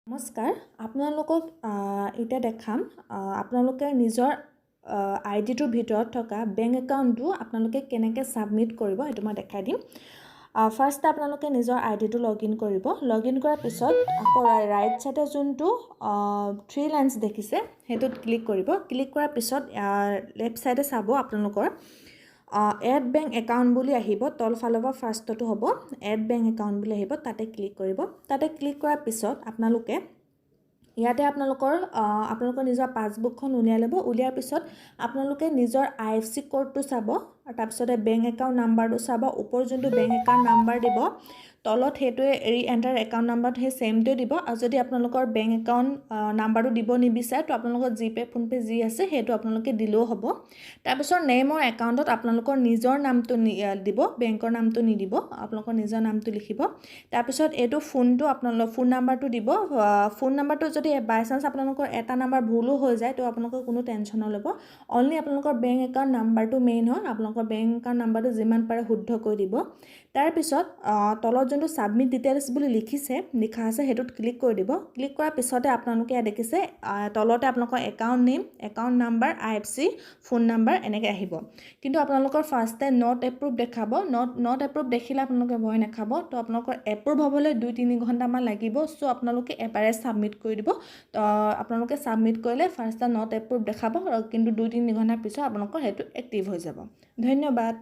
নমস্কাৰ, আপোনালোকক এতিয়া দেখাম আপোনালোকে নিজৰ আইডিটোৰ ভিতৰত থকা বেংক একাউণ্টটো আপোনালোকে কেনেকৈ ছাবমিট কৰিব সেইটো মই দেখাই দিম। ফাৰ্ষ্ট আপোনালোকে নিজৰ আইডিটো লগইন কৰিব। লগইন কৰাৰ পিছত আকৌ ৰাইট চাইডে যোনটো 3 লাইনছ দেখিছে সেইটোত ক্লিক কৰিব। ক্লিক কৰাৰ পিছত লেফ্ট চাইডে চাব আপোনালোকৰ এড বেংক একাউণ্ট বুলি আহিব। তলফালৰ পৰা ফাৰ্ষ্টটো হ'ব এড বেংক একাউণ্ট বুলি আহিব, তাতে ক্লিক কৰিব। তাতে ক্লিক কৰাৰ পিছত আপোনালোকে ইয়াতে আপোনালোকৰ নিজৰ পাছবুকখন উলিয়াই ল'ব। উলিয়াৰ পিছত আপোনালোকে নিজৰ IFSC কোডটো চাব, তাৰপিছতে বেংক একাউণ্ট নাম্বাৰটো চাব। ওপৰ যোনটো বেংক একাউণ্ট নাম্বাৰ দিব তলত সেইটোৱে এণ্টাৰ একাউণ্ট নাম্বাৰটো সেই ছেমটোৱে দিব। আৰু যদি আপোনালোকৰ বেংক একাউণ্ট নাম্বাৰটো দিব নিবিচাৰে তো আপোনালোকৰ জিপে' ফোনপে' যি আছে সেইটো আপোনালোকে দিলেও হ'ব। তাৰপিছত নেমৰ একাউণ্টত আপোনালোকৰ নিজৰ নামটো দিব, বেংকৰ নামটো নিদিব, আপোনালোকৰ নিজৰ নামটো লিখিব। তাৰপিছত এইটো ফোন নাম্বাৰটো দিব। ফোন নাম্বাৰটো যদি বাই চান্স আপোনালোকৰ এটা নাম্বাৰ ভুলো হৈ যায় তো আপোনালোকৰ কোনো টেনশ্যন নল'ব। অনলি আপোনালোকৰ বেংক একাউণ্ট নাম্বাৰটো মেইন হয়। আপোনালোকৰ বেংক একাউণ্ট নাম্বাৰটো যিমান পাৰে শুদ্ধ কৰি দিব। তাৰপিছত তলত যোনটো ছাবমিট ডিটেইলছ বুলি লিখা আছে সেইটোত ক্লিক কৰি দিব। ক্লিক কৰাৰ পিছতে আপোনালোকে ইয়াত দেখিছে তলতে আপোনালোকৰ account name, account number, IFSC, phone number এনেকৈ আহিব। কিন্তু আপোনালোকৰ ফাৰ্ষ্টে নট এপ্ৰুভ দেখাব। নট এপ্ৰুভ দেখিলে আপোনালোকে ভয় নাখাব। তো আপোনালোকৰ এপ্ৰুভ হ'বলৈ 2-3 ঘণ্টামান লাগিব। চ' আপোনালোকে এবাৰে ছাবমিট কৰি দিব। তো আপোনালোকে ছাবমিট কৰিলে ফাৰ্ষ্টে নট এপ্ৰুভ দেখাব, কিন্তু 2-3 ঘণ্টাৰ পিছত আপোনালোকৰ সেইটো এক্টিভ হৈ যাব। ধন্যবাদ।